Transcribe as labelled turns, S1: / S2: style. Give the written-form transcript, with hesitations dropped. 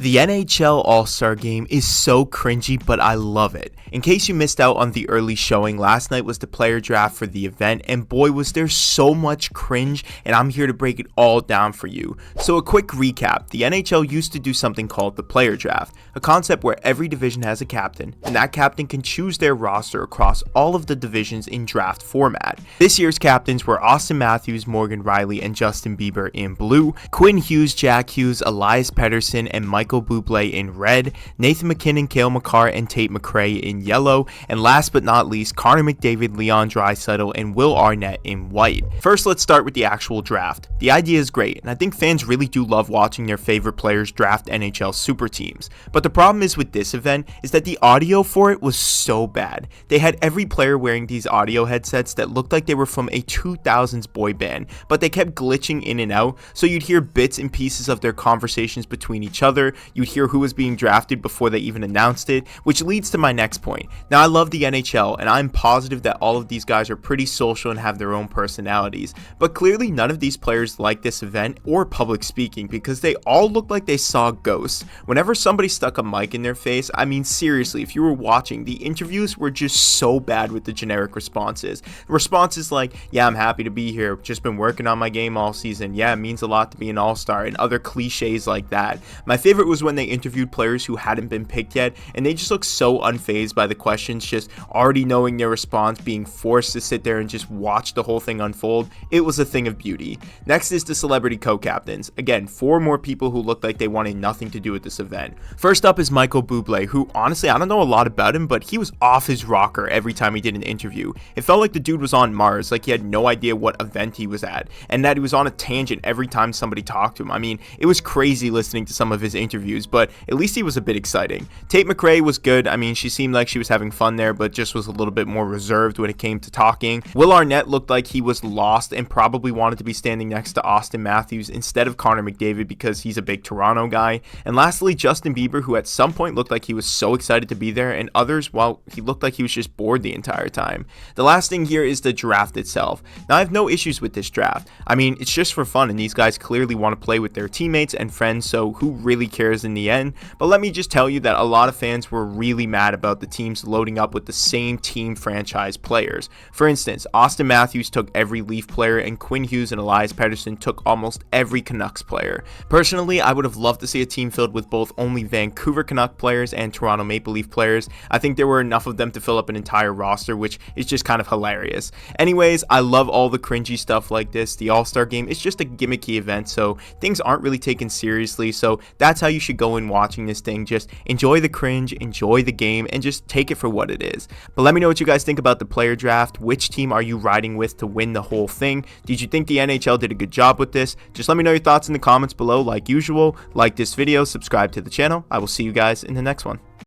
S1: The NHL All-Star Game is so cringy, but I love it. In case you missed out on the early showing, last night was the player draft for the event, and boy was there so much cringe, and I'm here to break it all down for you. So a quick recap, the NHL used to do something called the player draft, a concept where every division has a captain, and that captain can choose their roster across all of the divisions in draft format. This year's captains were Austin Matthews, Morgan Riley, and Justin Bieber in blue, Quinn Hughes, Jack Hughes, Elias Pettersson, and Michael Bublé in red, Nathan MacKinnon, Cale Makar, and Tate McRae in yellow, and last but not least, Connor McDavid, Leon Draisaitl, and Will Arnett in white. First, let's start with the actual draft. The idea is great, and I think fans really do love watching their favorite players draft NHL super teams. But the problem is with this event is that the audio for it was so bad. They had every player wearing these audio headsets that looked like they were from a 2000s boy band, but they kept glitching in and out, so you'd hear bits and pieces of their conversations between each other. You'd hear who was being drafted before they even announced it, which leads to my next point. Now, I love the NHL, and I'm positive that all of these guys are pretty social and have their own personalities, but clearly none of these players like this event or public speaking because they all look like they saw ghosts. Whenever somebody stuck a mic in their face, I mean seriously, if you were watching, the interviews were just so bad with the generic responses. Responses like, yeah, I'm happy to be here, just been working on my game all season, yeah, it means a lot to be an all-star, and other cliches like that. My favorite was when they interviewed players who hadn't been picked yet, and they just looked so unfazed by the questions, just already knowing their response, being forced to sit there and just watch the whole thing unfold. It was a thing of beauty. Next is the celebrity co-captains. Again, 4 more people who looked like they wanted nothing to do with this event. First up is Michael Bublé, who honestly, I don't know a lot about him, but he was off his rocker every time he did an interview. It felt like the dude was on Mars, like he had no idea what event he was at, and that he was on a tangent every time somebody talked to him. I mean, it was crazy listening to some of his interviews, but at least he was a bit exciting. Tate McRae was good. I mean, she seemed like she was having fun there, but just was a little bit more reserved when it came to talking. Will Arnett looked like he was lost and probably wanted to be standing next to Austin Matthews instead of Connor McDavid because he's a big Toronto guy. And lastly, Justin Bieber, who at some point looked like he was so excited to be there, and others, well, he looked like he was just bored the entire time. The last thing here is the draft itself. Now, I have no issues with this draft. I mean, it's just for fun, and these guys clearly want to play with their teammates and friends, so who really cares in the end? But let me just tell you that a lot of fans were really mad about the teams loading up with the same team franchise players. For instance, Austin Matthews took every Leaf player, and Quinn Hughes and Elias Pettersson took almost every Canucks player. Personally, I would have loved to see a team filled with both only Vancouver Canuck players and Toronto Maple Leaf players. I think there were enough of them to fill up an entire roster, which is just kind of hilarious. Anyways, I love all the cringy stuff like this. The All-Star Game is just a gimmicky event, so things aren't really taken seriously, so that's how you should go in watching this thing. Just enjoy the cringe, enjoy the game, and just take it for what it is. But let me know what you guys think about the player draft. Which team are you riding with to win the whole thing? Did you think the NHL did a good job with this? Just let me know your thoughts in the comments below like usual. Like this video, subscribe to the channel. I will see you guys in the next one.